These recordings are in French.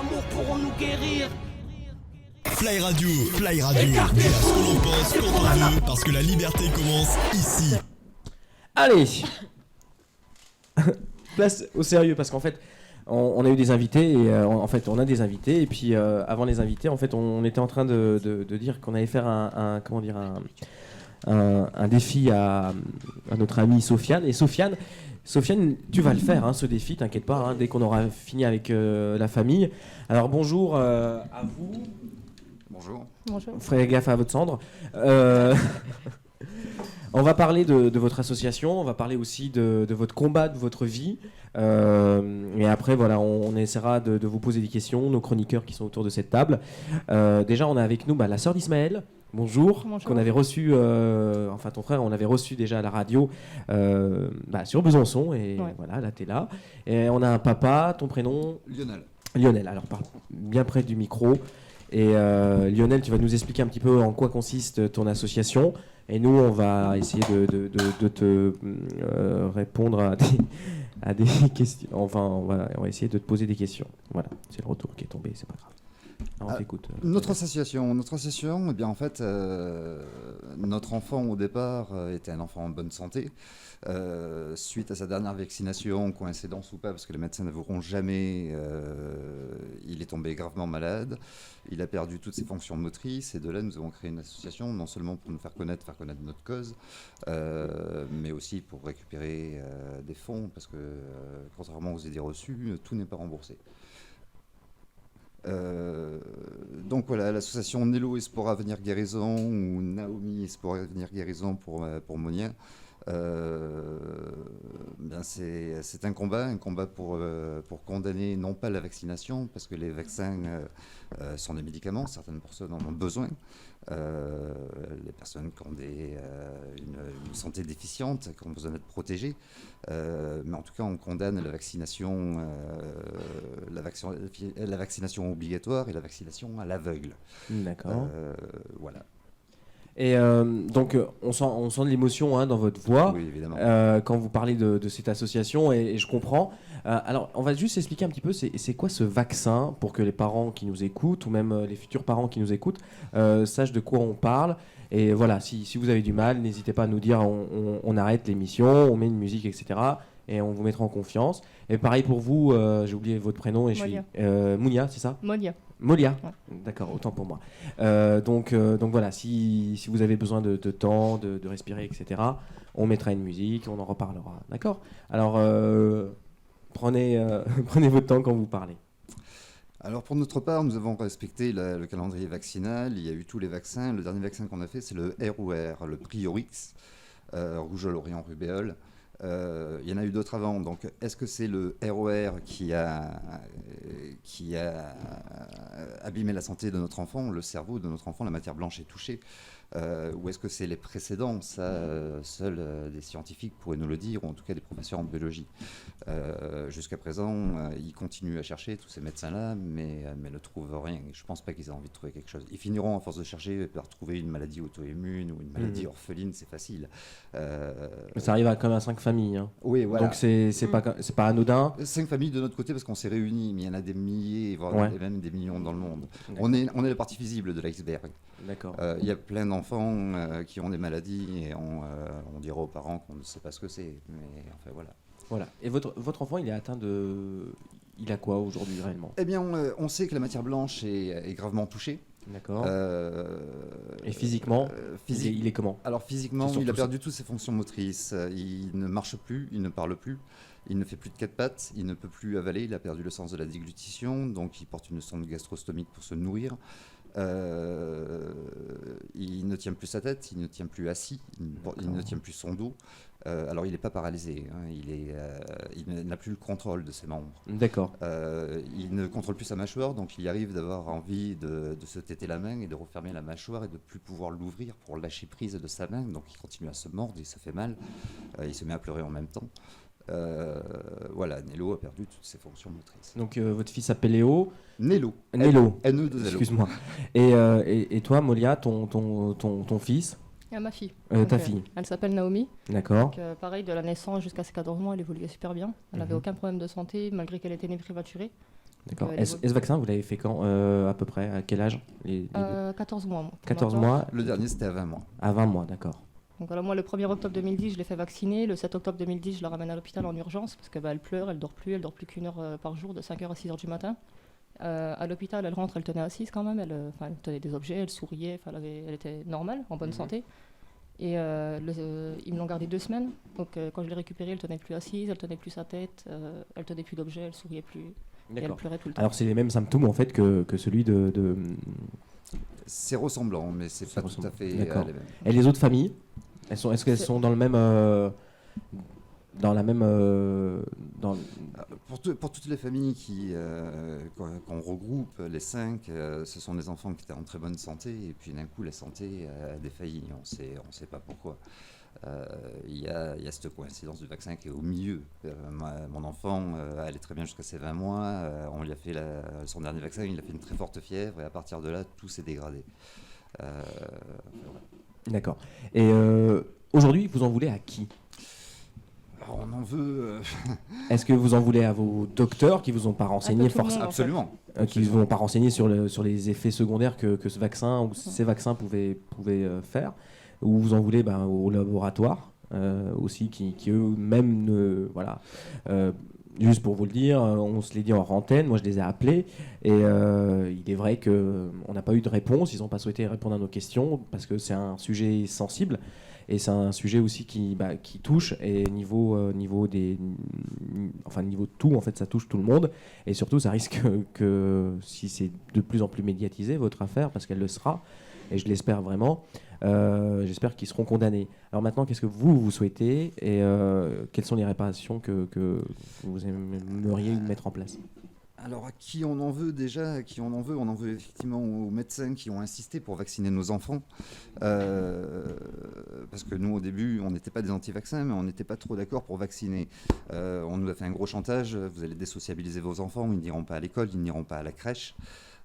l'amour pourront nous guérir. Fly Radio, Fly Radio. Dis ce que l'on pense quand on veut, parce que la liberté commence ici. Allez. Place au sérieux, parce qu'en fait, on a eu des invités, et en fait, on a des invités, et puis avant les invités, en fait, on était en train de dire qu'on allait faire un défi à notre amie Sofiane. Et Sofiane, tu vas le faire, hein, ce défi, t'inquiète pas, hein, dès qu'on aura fini avec la famille. Alors bonjour à vous. Bonjour. Bonjour. Ferez gaffe à votre cendre. On va parler de votre association, on va parler aussi de votre combat, de votre vie. Et après, voilà, on essaiera de vous poser des questions, nos chroniqueurs qui sont autour de cette table. Déjà, on a avec nous la sœur d'Ismaël. Bonjour. Bonjour. Qu'on avait reçu, enfin ton frère, on l'avait reçu déjà à la radio sur Besançon. Et ouais. voilà, là, t'es là. Et on a un papa, ton prénom Lionel. Alors, parle bien près du micro. Et Lionel, tu vas nous expliquer un petit peu en quoi consiste ton association. Et nous, on va essayer de te répondre à des questions. Enfin, voilà, on va essayer de te poser des questions. Voilà, c'est le retour qui est tombé, c'est pas grave. Alors, on t'écoute. Notre association, eh bien en fait, notre enfant au départ était un enfant en bonne santé. Suite à sa dernière vaccination, coïncidence ou pas, parce que les médecins n'avoueront jamais, il est tombé gravement malade. Il a perdu toutes ses fonctions motrices, et de là nous avons créé une association, non seulement pour nous faire connaître notre cause, mais aussi pour récupérer des fonds, parce que contrairement aux idées reçues, tout n'est pas remboursé. Donc voilà, l'association Nello Espoir Avenir Guérison, ou Naomi Espoir Avenir Guérison pour Monia. C'est un combat pour condamner non pas la vaccination, parce que les vaccins sont des médicaments, certaines personnes en ont besoin. Les personnes qui ont une santé déficiente, qui ont besoin d'être protégées. Mais en tout cas, on condamne la vaccination obligatoire et la vaccination à l'aveugle. D'accord. Voilà. Et donc, on sent de l'émotion, hein, dans votre voix, oui, évidemment. Quand vous parlez de cette association, et je comprends. Alors, on va juste expliquer un petit peu, c'est quoi ce vaccin, pour que les parents qui nous écoutent, ou même les futurs parents qui nous écoutent, sachent de quoi on parle. Et voilà, si vous avez du mal, n'hésitez pas à nous dire, on arrête l'émission, on met une musique, etc. Et on vous mettra en confiance. Et pareil pour vous, j'ai oublié votre prénom, et Molia. Mounia, c'est ça ? Molia. Ouais. D'accord, autant pour moi. Donc voilà, si vous avez besoin de temps, de respirer, etc., on mettra une musique, on en reparlera. D'accord ? Alors, prenez votre temps quand vous parlez. Alors pour notre part, nous avons respecté le calendrier vaccinal. Il y a eu tous les vaccins. Le dernier vaccin qu'on a fait, c'est le ROR, le Priorix, rougeole, orion, rubéole. Il y en a eu d'autres avant. Donc, est-ce que c'est le ROR qui a abîmé la santé de notre enfant, le cerveau de notre enfant, la matière blanche est touchée, ou est-ce que c'est les précédents? Ça, seuls des scientifiques pourraient nous le dire, ou en tout cas des professeurs en biologie. Jusqu'à présent, ils continuent à chercher, tous ces médecins-là, mais ne trouvent rien. Je ne pense pas qu'ils aient envie de trouver quelque chose. Ils finiront, à force de chercher, par trouver une maladie auto-immune ou une maladie orpheline, c'est facile. Ça arrive quand même à 5 familles. Hein. Oui, voilà. Donc c'est pas anodin. 5 familles de notre côté parce qu'on s'est réunis, mais il y en a des milliers, voire même des millions dans le monde. D'accord. On est la partie visible de l'iceberg. D'accord. Il y a plein d'enfants qui ont des maladies, et on dira aux parents qu'on ne sait pas ce que c'est. Mais enfin voilà. Voilà. Et votre enfant, il est atteint de... Il a quoi aujourd'hui réellement? Eh bien, on sait que la matière blanche est gravement touchée. D'accord. Et physiquement, il est comment? Alors physiquement, il a perdu toutes ses fonctions motrices. Il ne marche plus, il ne parle plus, il ne fait plus de 4 pattes, il ne peut plus avaler, il a perdu le sens de la déglutition, donc il porte une sonde gastrostomique pour se nourrir. Il ne tient plus sa tête, il ne tient plus assis, il ne tient plus son dos. Alors il n'est pas paralysé, hein, il n'a plus le contrôle de ses membres. D'accord. Il ne contrôle plus sa mâchoire, donc il arrive d'avoir envie de se têter la main et de refermer la mâchoire et de plus pouvoir l'ouvrir pour lâcher prise de sa main. Donc il continue à se mordre, il se fait mal, il se met à pleurer en même temps. Voilà, Nello a perdu toutes ses fonctions motrices. Donc votre fils s'appelle Léo. Nello. N-E-2-L-O. Excuse-moi. Et toi, Molia, ton fils? Et à ma fille. Ta fille. Elle s'appelle Naomi. D'accord. Donc, pareil, de la naissance jusqu'à ses 14 mois, elle évoluait super bien. Elle n'avait aucun problème de santé, malgré qu'elle était née prématurée. D'accord. Et ce vaccin, vous l'avez fait quand à peu près? À quel âge 14 mois. 14 mois. Le dernier, c'était à 20 mois. À 20 mois, d'accord. Donc voilà, moi, le 1er octobre 2010, je l'ai fait vacciner. Le 7 octobre 2010, je la ramène à l'hôpital en urgence parce qu'elle pleure, elle dort plus qu'1 heure par jour, de 5h à 6h du matin. À l'hôpital, elle rentre, elle tenait assise quand même. Elle tenait des objets, elle souriait, elle était normale, en bonne santé. Et ils me l'ont gardée 2 semaines. Donc quand je l'ai récupérée, elle tenait plus assise, elle tenait plus sa tête, elle tenait plus d'objets, elle souriait plus. Et elle pleurait tout le temps. Alors c'est les mêmes symptômes en fait que celui de... C'est ressemblant, mais c'est pas tout à fait les mêmes. Et les autres familles, est-ce qu'elles sont dans le même... dans la même... Pour toutes les familles qu'on regroupe, les 5, ce sont des enfants qui étaient en très bonne santé, et puis d'un coup la santé a défailli, on sait pas pourquoi. Il y a cette coïncidence du vaccin qui est au milieu. Mon enfant allait très bien jusqu'à ses 20 mois, on lui a fait son dernier vaccin, il a fait une très forte fièvre, et à partir de là, tout s'est dégradé. Voilà. D'accord. Et aujourd'hui, vous en voulez à qui ? Alors, on en veut... Est-ce que vous en voulez à vos docteurs qui vous ont pas renseigné forcément? Absolument. Qui ne vous ont pas renseigné sur les effets secondaires que ce vaccin ou ces vaccins pouvaient faire? Ou vous en voulez au laboratoire aussi qui eux-mêmes voilà. Juste pour vous le dire, on se l'est dit en antenne, moi je les ai appelés et il est vrai qu'on n'a pas eu de réponse, ils n'ont pas souhaité répondre à nos questions parce que c'est un sujet sensible et c'est un sujet aussi qui touche et niveau de tout en fait ça touche tout le monde et surtout ça risque que si c'est de plus en plus médiatisé votre affaire parce qu'elle le sera et je l'espère vraiment. J'espère qu'ils seront condamnés. Alors maintenant, qu'est-ce que vous souhaitez et quelles sont les réparations que vous aimeriez mettre en place? Alors à qui on en veut déjà? On en veut effectivement aux médecins qui ont insisté pour vacciner nos enfants. Parce que nous au début, on n'était pas des anti-vaccins, mais on n'était pas trop d'accord pour vacciner. On nous a fait un gros chantage, vous allez désociabiliser vos enfants, ils n'iront pas à l'école, ils n'iront pas à la crèche.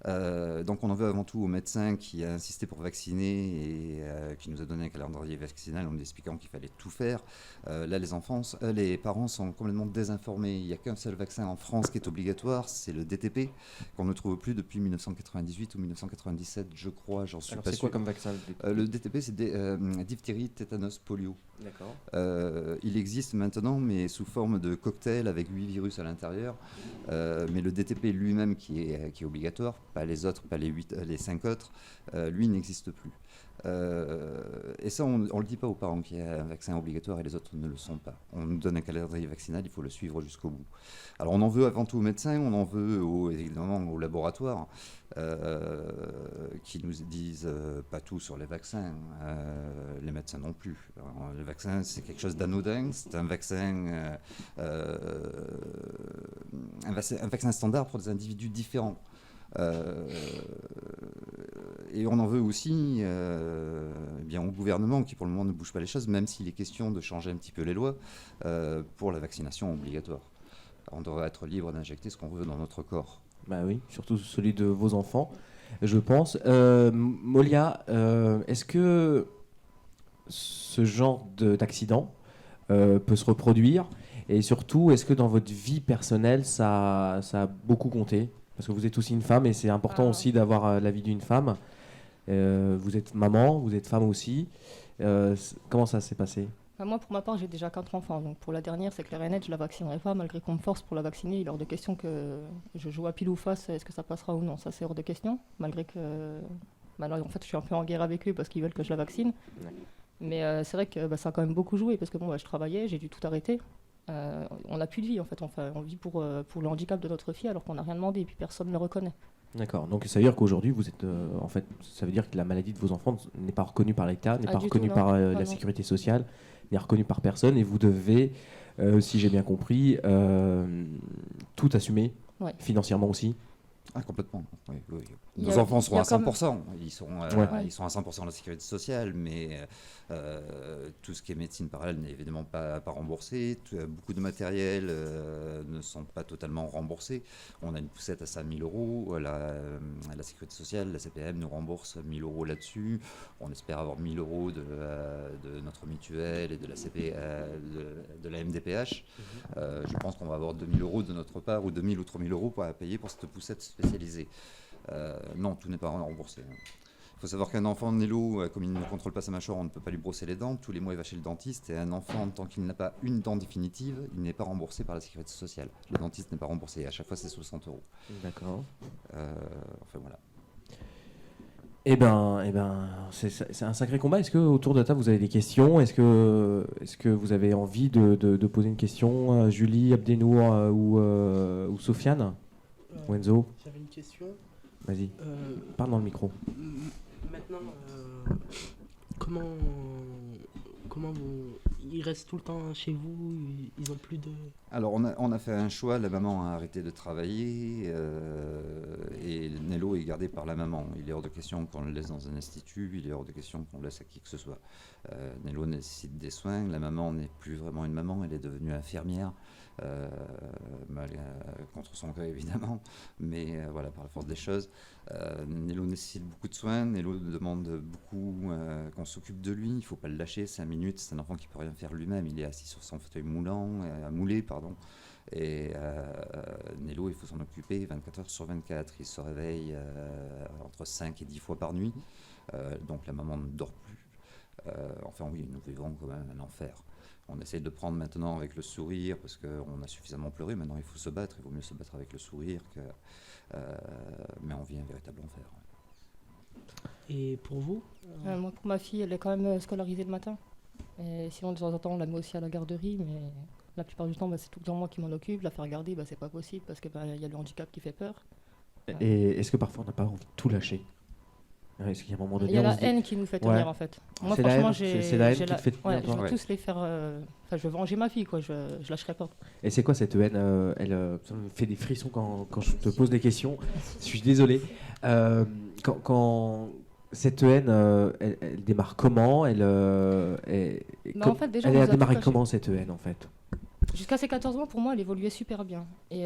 Donc on en veut avant tout aux médecins qui a insisté pour vacciner et qui nous a donné un calendrier vaccinal en nous expliquant qu'il fallait tout faire. Là les parents sont complètement désinformés. Il n'y a qu'un seul vaccin en France qui est obligatoire, c'est le DTP, qu'on ne trouve plus depuis 1998 ou 1997 je crois, j'en suis Alors pas c'est sûr. Quoi comme vaccin Le DTP c'est diphtérie, tétanos, polio. D'accord. Il existe maintenant mais sous forme de cocktail avec 8 virus à l'intérieur. Mais le DTP lui-même qui est obligatoire, pas les autres, pas les 5 autres, lui n'existe plus. Et ça, on ne le dit pas aux parents qu'il y a un vaccin obligatoire et les autres ne le sont pas. On nous donne un calendrier vaccinal, il faut le suivre jusqu'au bout. Alors on en veut avant tout aux médecins, on en veut évidemment aux laboratoires qui nous disent pas tout sur les vaccins, les médecins non plus. Alors, le vaccin, c'est quelque chose d'anodin, c'est un vaccin standard pour des individus différents. Et on en veut aussi au gouvernement qui pour le moment ne bouge pas les choses, même s'il est question de changer un petit peu les lois pour la vaccination obligatoire. On devrait être libre d'injecter ce qu'on veut dans notre corps. Bah oui, surtout celui de vos enfants, je pense. Molia, est-ce que ce genre d'accident peut se reproduire? Et surtout, est-ce que dans votre vie personnelle, ça a beaucoup compté? Parce que vous êtes aussi une femme et c'est important aussi d'avoir l'avis d'une femme. Vous êtes maman, vous êtes femme aussi. Comment ça s'est passé? Moi, pour ma part, j'ai déjà 4 enfants. Donc pour la dernière, c'est clair et net, je la vaccinerai pas. Malgré qu'on me force pour la vacciner, il est hors de question que je joue à pile ou face. Est-ce que ça passera ou non? Ça, c'est hors de question. Malgré que... là, en fait, je suis un peu en guerre avec eux parce qu'ils veulent que je la vaccine. Ouais. Mais c'est vrai que ça a quand même beaucoup joué parce que je travaillais, j'ai dû tout arrêter. On n'a plus de vie en fait, on vit pour le handicap de notre fille alors qu'on n'a rien demandé et puis personne ne le reconnaît. D'accord, donc ça veut dire qu'aujourd'hui vous êtes ça veut dire que la maladie de vos enfants n'est pas reconnue par l'État, n'est pas reconnue par la sécurité sociale, n'est reconnue par personne et vous devez, si j'ai bien compris, tout assumer, financièrement aussi. Ah, complètement. Oui. Nos enfants seront à 100%. Ils sont à 100% de la sécurité sociale, mais tout ce qui est médecine parallèle n'est évidemment pas remboursé. Beaucoup de matériel ne sont pas totalement remboursés. On a une poussette à 5 000 €. La sécurité sociale, la CPM nous rembourse 1 000 € là-dessus. On espère avoir 1 000 € de notre mutuelle et de la MDPH. Je pense qu'on va avoir 2 000 € de notre part, ou 2 000 ou 3 000 € à payer pour cette poussette spécialisée. Non, tout n'est pas remboursé. Il faut savoir qu'un enfant Nélo, comme il ne contrôle pas sa mâchoire, on ne peut pas lui brosser les dents. Tous les mois, il va chez le dentiste. Et un enfant, tant qu'il n'a pas une dent définitive, il n'est pas remboursé par la sécurité sociale. Le dentiste n'est pas remboursé. À chaque fois, c'est 60 €. D'accord. Enfin, voilà. Eh ben, c'est un sacré combat. Est-ce que autour de la table vous avez des questions ? Est-ce que vous avez envie de poser une question à Julie, Abdenour ou Sofiane ou Enzo ? J'avais une question. Vas-y, parle dans le micro. Maintenant, comment ils restent tout le temps chez vous? Ils ont plus de... Alors, on a fait un choix. La maman a arrêté de travailler et Nello est gardé par la maman. Il est hors de question qu'on le laisse dans un institut. Il est hors de question qu'on le laisse à qui que ce soit. Nello nécessite des soins. La maman n'est plus vraiment une maman. Elle est devenue infirmière. Contre son gré évidemment, mais voilà, par la force des choses. Nello nécessite beaucoup de soins. Nello demande beaucoup qu'on s'occupe de lui. Il ne faut pas le lâcher 5 minutes. C'est un enfant qui ne peut rien faire lui-même. Il est assis sur son fauteuil moulé, pardon. Et Nello, il faut s'en occuper 24 heures sur 24. Il se réveille entre 5 et 10 fois par nuit. Donc la maman ne dort plus. Enfin oui, nous vivons quand même un enfer. On essaie de prendre maintenant avec le sourire parce qu'on a suffisamment pleuré. Maintenant, il faut se battre. Il vaut mieux se battre avec le sourire mais on vit un véritable enfer. Et pour vous Moi, pour ma fille, elle est quand même scolarisée le matin. Et sinon, de temps en temps, on la met aussi à la garderie. Mais la plupart du temps, c'est tout le temps moi qui m'en occupe. La faire garder, c'est pas possible parce qu'il y a le handicap qui fait peur. Et est-ce que parfois on n'a pas envie de tout lâcher ? Est-ce qu'il y a un moment donné, il y a on la se dit- haine qui nous fait tenir Ouais. en fait. Moi C'est la franchement haine, c'est la haine qui te fait tenir, ouais, toi je veux Ouais. tous les faire. Enfin, je veux venger ma fille quoi. Je lâcherai pas. Et c'est quoi cette haine ça me fait des frissons quand je te pose des questions. Je suis désolé. Quand cette haine, elle démarre comment ? en fait, déjà, on elle nous a a démarré tout comment cette haine en fait ? Jusqu'à ses 14 mois, pour moi, elle évoluait super bien. Et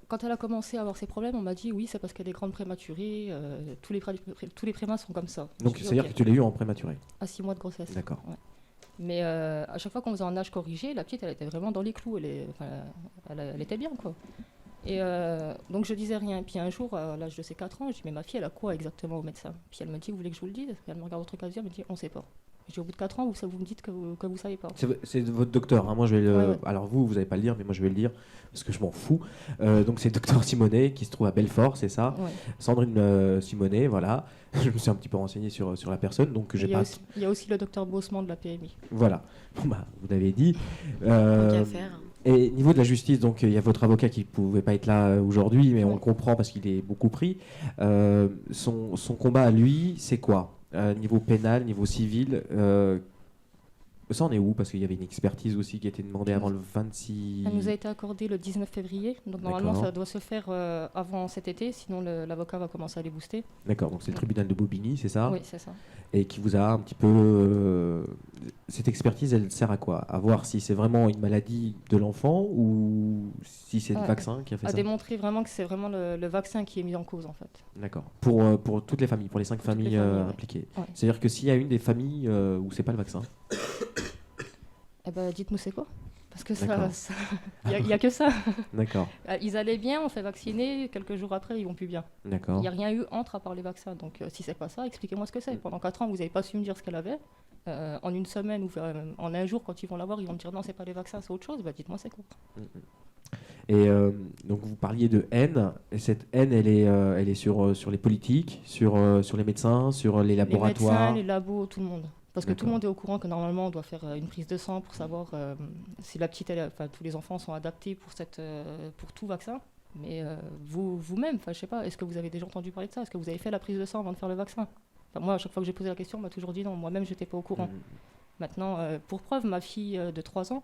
quand elle a commencé à avoir ses problèmes, on m'a dit oui, c'est parce qu'elle est grande prématurée. Tous les prémas sont comme ça. Donc J'ai dit, c'est-à-dire ok. que tu l'as eu en prématuré. À 6 mois de grossesse. D'accord. Ouais. Mais à chaque fois qu'on faisait un âge corrigé, la petite, elle était vraiment dans les clous. Elle était bien, quoi. Et donc je disais rien. Puis un jour, à l'âge de ses 4 ans, je dis mais ma fille, elle a quoi exactement au médecin ? Puis elle me dit, vous voulez que je vous le dise ? Puis elle me regarde au truc à dire, elle me dit, on sait pas. Je dis, au bout de 4 ans, vous me dites que vous savez pas. C'est votre docteur, hein. Moi je vais le... Ouais. Alors vous n'allez pas le dire, mais moi je vais le dire parce que je m'en fous. Donc c'est docteur Simonet qui se trouve à Belfort, c'est ça ? Ouais. Sandrine Simonet, voilà. Je me suis un petit peu renseigné sur la personne, donc j'ai Il y a pas... aussi- il y a aussi le docteur Baussement de la PMI. Voilà. Bon, vous l'avez dit. Tant qu'à faire. Et niveau de la justice, donc il y a votre avocat qui ne pouvait pas être là aujourd'hui, mais on Ouais. le comprend parce qu'il est beaucoup pris. Son combat à lui, c'est quoi ? Niveau pénal, niveau civil, ça en est où ? Parce qu'il y avait une expertise aussi qui a été demandée avant le 26... Elle nous a été accordée le 19 février. Donc normalement, D'accord. ça doit se faire avant cet été. Sinon, l'avocat va commencer à les booster. D'accord, donc c'est le tribunal de Bobigny, c'est ça ? Oui, c'est ça. Et qui vous a un petit peu... cette expertise, elle sert à quoi ? À voir si c'est vraiment une maladie de l'enfant ou si c'est le Ouais. vaccin qui a fait À ça ? démontrer vraiment que c'est vraiment le vaccin qui est mis en cause, en fait. D'accord. Pour toutes les familles, pour les 5 familles les familles, ouais. impliquées. Ouais. C'est-à-dire que s'il y a une des familles où c'est pas le vaccin, Eh ben, dites-nous c'est quoi ? Parce que D'accord. il y a que ça. d'accord, Ils allaient bien, on fait vacciner. Quelques jours après, ils vont plus bien. Il d'accord. n'y a rien eu entre à part les vaccins. Donc, si c'est pas ça, expliquez-moi ce que c'est. Pendant 4 ans, vous n'avez pas su me dire ce qu'elle avait. En une semaine ou en un jour, quand ils vont l'avoir, ils vont me dire non, c'est pas les vaccins, c'est autre chose. Bah, dites-moi c'est quoi. Et donc vous parliez de haine, et cette haine, elle est sur les politiques, sur les médecins, sur les Les laboratoires. médecins, les labos, tout le monde. Parce que tout le D'accord. monde est au courant que normalement on doit faire une prise de sang pour savoir si la petite, tous les enfants sont adaptés pour tout vaccin. Mais vous-même, je sais pas, est-ce que vous avez déjà entendu parler de ça ? Est-ce que vous avez fait la prise de sang avant de faire le vaccin ? Moi, à chaque fois que j'ai posé la question, on m'a toujours dit non. Moi-même, j'étais pas au courant. Maintenant, pour preuve, ma fille de 3 ans,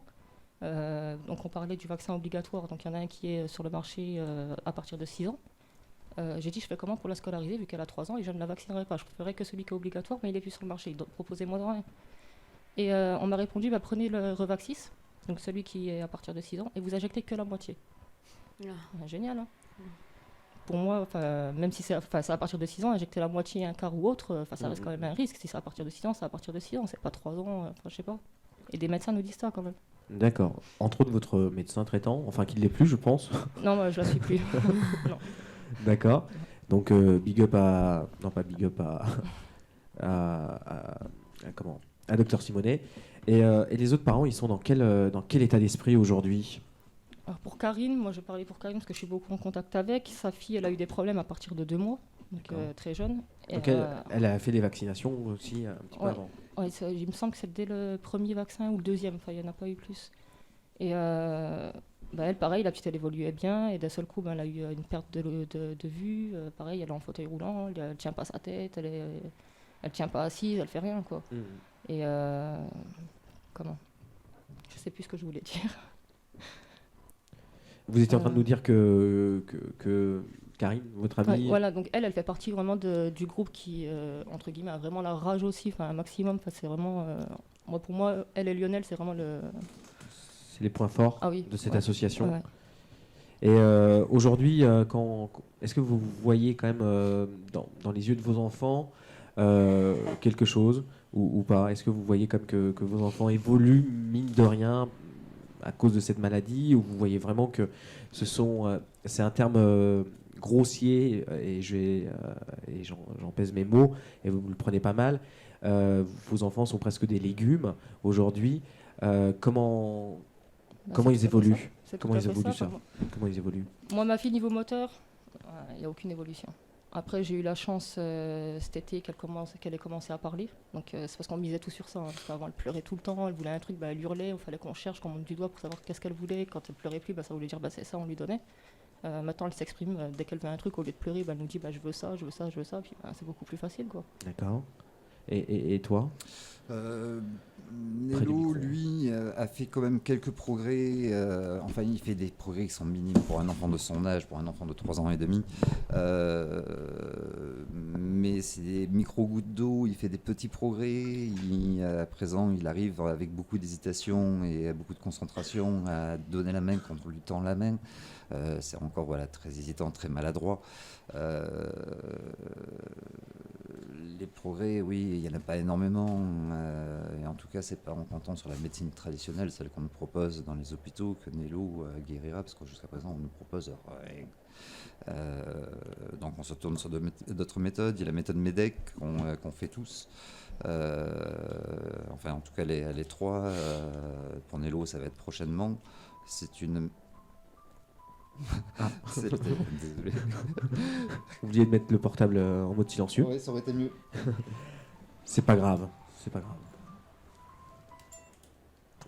donc on parlait du vaccin obligatoire, donc il y en a un qui est sur le marché à partir de 6 ans. J'ai dit, je fais comment pour la scolariser vu qu'elle a 3 ans et je ne la vaccinerai pas. Je préférerais que celui qui est obligatoire, mais il est plus sur le marché. Donc proposez-moi rien. Et on m'a répondu, prenez le Revaxis, donc celui qui est à partir de 6 ans, et vous injectez que la moitié. Génial, hein. Pour moi, même si c'est à partir de 6 ans, injecter la moitié, un quart ou autre, ça reste quand même un risque. Si c'est à partir de 6 ans, c'est à partir de 6 ans, c'est pas 3 ans, je sais pas. Et des médecins nous disent ça quand même. D'accord. Entre autres, votre médecin traitant, enfin qui ne l'est plus, je pense. Non, moi, je la suis plus. Non. D'accord. Donc, big up à. Non, pas big up comment à Dr Simonet. Et les autres parents, ils sont dans quel état d'esprit aujourd'hui? Alors pour Karine, moi je parlais pour Karine parce que je suis beaucoup en contact avec. Sa fille, elle a eu des problèmes à partir de 2 mois, donc très jeune. Et Donc elle a fait les vaccinations aussi un petit peu Ouais. avant. Ouais, il me semble que c'est dès le premier vaccin ou le deuxième, enfin il n'y en a pas eu plus. Et elle, pareil, la petite elle évoluait bien et d'un seul coup, elle a eu une perte de vue. Pareil, elle est en fauteuil roulant, elle ne tient pas sa tête, elle tient pas assise, elle fait rien quoi. Et comment? Je sais plus ce que je voulais dire. Vous étiez en train de nous dire que Karine, votre amie... Ouais, voilà, donc elle fait partie vraiment du groupe qui, entre guillemets, a vraiment la rage aussi, enfin un maximum. C'est vraiment, pour moi, elle et Lionel, c'est vraiment C'est les points forts Ah oui, de cette ouais. association. Ouais. Et aujourd'hui, est-ce que vous voyez quand même dans les yeux de vos enfants quelque chose ou pas? Est-ce que vous voyez comme que vos enfants évoluent, mine de rien, à cause de cette maladie, ou vous voyez vraiment que c'est un terme grossier, et j'en pèse mes mots, et vous le prenez pas mal, vos enfants sont presque des légumes aujourd'hui. Comment ils évoluent? Comment ils évoluent ça? Comment ils évoluent? Moi, ma fille, niveau moteur, il n'y a aucune évolution. Après, j'ai eu la chance cet été qu'elle ait commencé à parler. Donc, c'est parce qu'on misait tout sur ça. Parce qu'avant, elle pleurait tout le temps, elle voulait un truc, elle hurlait, il fallait qu'on cherche, qu'on monte du doigt pour savoir qu'est-ce qu'elle voulait. Quand elle pleurait plus, ça voulait dire c'est ça, on lui donnait. Maintenant, elle s'exprime. Dès qu'elle veut un truc, au lieu de pleurer, elle nous dit je veux ça, je veux ça, je veux ça. Puis c'est beaucoup plus facile, quoi. D'accord. Et toi? Nello, lui, a fait quand même quelques progrès. Enfin, il fait des progrès qui sont minimes pour un enfant de son âge, pour un enfant de 3 ans et demi. Mais c'est des micro-gouttes d'eau, il fait des petits progrès. À présent, il arrive avec beaucoup d'hésitation et beaucoup de concentration à donner la main quand on lui tend la main. C'est encore très hésitant, très maladroit. Les progrès, oui, il n'y en a pas énormément. Et en tout cas, c'est pas en comptant sur la médecine traditionnelle, celle qu'on nous propose dans les hôpitaux, que Nello guérira, parce que jusqu'à présent, on nous propose rien. Donc on se tourne sur d'autres méthodes. Il y a la méthode MEDEC qu'on fait tous. Enfin, en tout cas, les 3. Pour Nello, ça va être prochainement. C'est une... C'est le téléphone, désolé. Oubliez de mettre le portable en mode silencieux. Oui, ça aurait été mieux. C'est pas grave, c'est pas grave.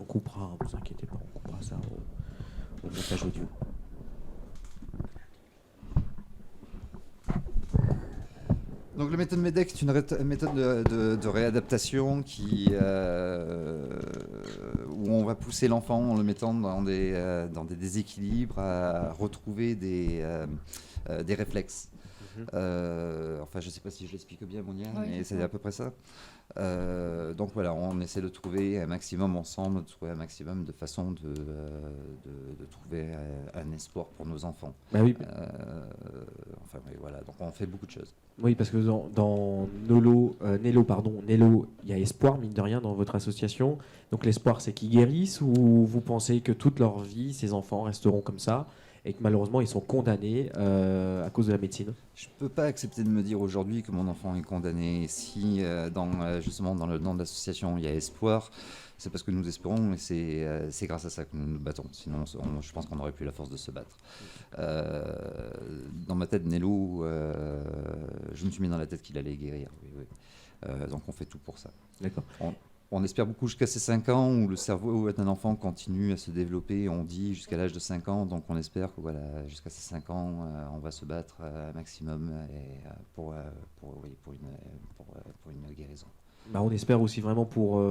On coupera, vous inquiétez pas, on coupera ça au montage audio. Donc la méthode MEDEC, c'est une méthode de réadaptation où on va pousser l'enfant en le mettant dans des déséquilibres à retrouver des réflexes. Enfin, je ne sais pas si je l'explique bien, Monia, mais c'est à peu près ça. Donc voilà, on essaie de trouver un maximum ensemble, de trouver un maximum de façons de trouver un espoir pour nos enfants. Bah oui. Enfin, oui, voilà, donc on fait beaucoup de choses. Oui, parce que dans Nello, il y a espoir, mine de rien, dans votre association. Donc l'espoir, c'est qu'ils guérissent, ou vous pensez que toute leur vie, ces enfants resteront comme ça et que malheureusement, ils sont condamnés à cause de la médecine? Je ne peux pas accepter de me dire aujourd'hui que mon enfant est condamné. Si justement dans le nom de l'association, il y a espoir, c'est parce que nous espérons, et c'est grâce à ça que nous nous battons. Sinon, je pense qu'on aurait plus la force de se battre. Dans ma tête, Nello, je me suis mis dans la tête qu'il allait guérir. Oui. Donc on fait tout pour ça. D'accord. On espère beaucoup jusqu'à ses 5 ans, où le cerveau d'un enfant continue à se développer, on dit jusqu'à l'âge de 5 ans, donc on espère que jusqu'à ses 5 ans, on va se battre un maximum pour une guérison. Bah, on espère aussi vraiment pour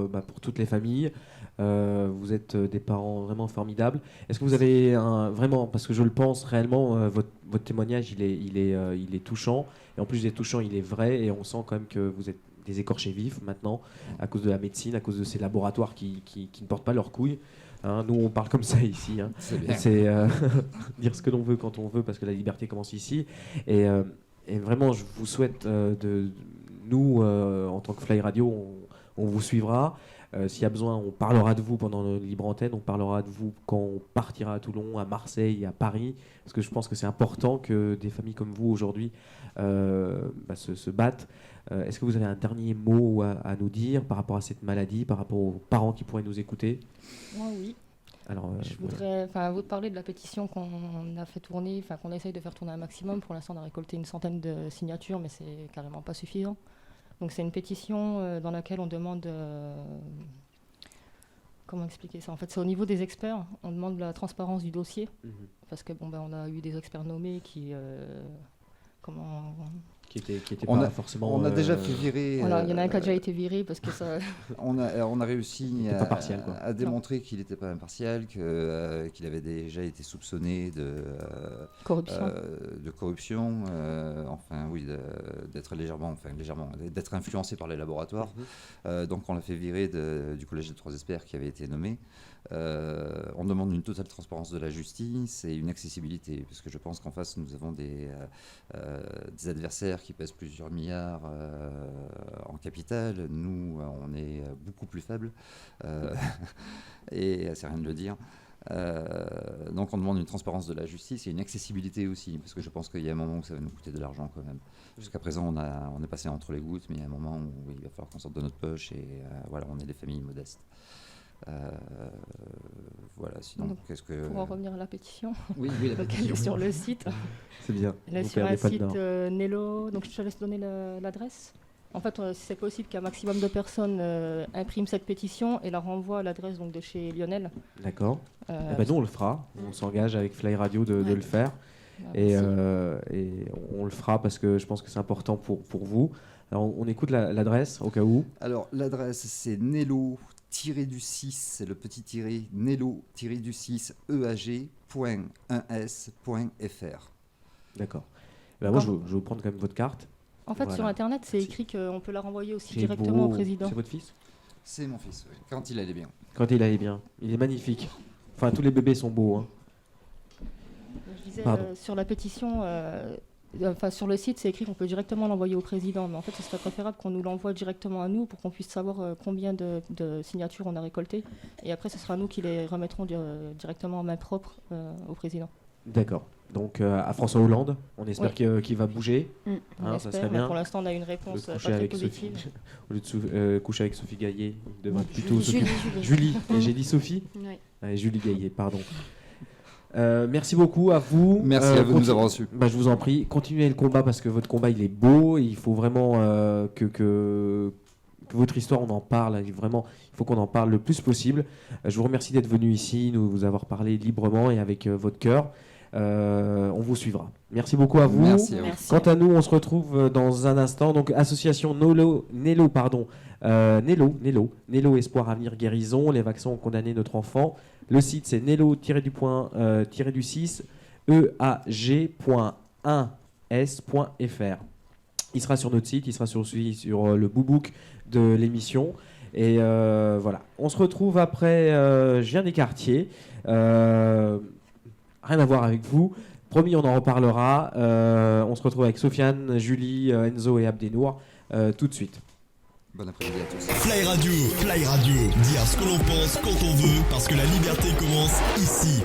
toutes les familles. Vous êtes des parents vraiment formidables. Est-ce que vous avez vraiment, parce que je le pense réellement, votre témoignage il est touchant, et en plus d'être touchant, il est vrai, et on sent quand même que vous êtes des écorchés vifs maintenant à cause de la médecine, à cause de ces laboratoires qui ne portent pas leurs couilles. Hein, nous, on parle comme ça ici. Hein. C'est dire ce que l'on veut quand on veut, parce que la liberté commence ici. Et vraiment, je vous souhaite nous, en tant que Fly Radio, on vous suivra. S'il y a besoin, on parlera de vous pendant notre libre antenne, on parlera de vous quand on partira à Toulon, à Marseille, à Paris, parce que je pense que c'est important que des familles comme vous aujourd'hui se battent. Est-ce que vous avez un dernier mot à nous dire par rapport à cette maladie, par rapport aux parents qui pourraient nous écouter ? Moi, oui. Alors, Je voudrais vous parler de la pétition qu'on a fait tourner, qu'on essaye de faire tourner un maximum. Pour l'instant, on a récolté une centaine de signatures, mais c'est carrément pas suffisant. Donc c'est une pétition dans laquelle on demande... comment expliquer ça ? En fait, c'est au niveau des experts. On demande la transparence du dossier, parce que on a eu des experts nommés qui... qui était pas forcément... On a déjà fait virer... Voilà, il y en a un qui a déjà été viré parce que ça... on a réussi à démontrer Non. qu'il n'était pas impartial, qu'il avait déjà été soupçonné de corruption, d'être d'être influencé par les laboratoires. Donc on l'a fait virer du collège des 3 experts qui avait été nommé. On demande une totale transparence de la justice et une accessibilité, parce que je pense qu'en face nous avons des adversaires qui pèsent plusieurs milliards en capital. Nous, on est beaucoup plus faibles, et c'est rien de le dire. Donc on demande une transparence de la justice et une accessibilité aussi, parce que je pense qu'il y a un moment où ça va nous coûter de l'argent quand même. Jusqu'à présent, on est passé entre les gouttes, mais il y a un moment où il va falloir qu'on sorte de notre poche, et on est des familles modestes. Sinon, donc, pour en revenir à la pétition, oui, la pétition. Elle est sur le site. C'est bien. Elle est sur un site Nello, donc je te laisse donner l'adresse. En fait, c'est possible qu'un maximum de personnes impriment cette pétition et la renvoient à l'adresse de chez Lionel. D'accord. Nous, on le fera. On s'engage avec Fly Radio de le faire. Et on le fera parce que je pense que c'est important pour vous. Alors, on écoute l'adresse au cas où. Alors, l'adresse, c'est Nello-du-6, c'est le petit tiré, Nello-du-6 eag.1s.fr. D'accord. Moi, je vais vous prendre quand même votre carte. En fait, sur Internet, c'est écrit qu'on peut la renvoyer aussi directement au président. C'est votre fils ? C'est mon fils, oui. Quand il allait bien. Quand il allait bien. Il est magnifique. Enfin, tous les bébés sont beaux. Hein. Je disais, sur la pétition, sur le site, c'est écrit qu'on peut directement l'envoyer au président. Mais en fait, ce serait préférable qu'on nous l'envoie directement à nous pour qu'on puisse savoir combien de signatures on a récoltées. Et après, ce sera nous qui les remettrons directement en main propre au président. D'accord. Donc à François Hollande, on espère qu'il va bouger. Ça serait bien. Pour l'instant, on a une réponse pas très positive. Au lieu de coucher avec Sophie Gaillet, il devrait plutôt Julie. Et j'ai dit Sophie ? Oui. Julie Gaillet, pardon. Merci beaucoup à vous. Merci à vous de nous avoir reçus. Je vous en prie, continuez le combat parce que votre combat il est beau et il faut vraiment que votre histoire on en parle. Vraiment, il faut qu'on en parle le plus possible. Je vous remercie d'être venu ici, nous avoir parlé librement et avec votre cœur. On vous suivra. Merci beaucoup à vous. Merci. Quant à nous, on se retrouve dans un instant. Donc, association Nello Espoir Avenir Guérison. Les vaccins ont condamné notre enfant. Le site c'est Nello-du-6 eag.1s.fr. Il sera sur notre site, il sera sur le boobook de l'émission. Et voilà. On se retrouve après Je viens des quartiers. Rien à voir avec vous. Promis, on en reparlera. On se retrouve avec Sofiane, Julie, Enzo et Abdenour tout de suite. Bon après-midi à tous. Fly Radio, dire ce que l'on pense quand on veut, parce que la liberté commence ici.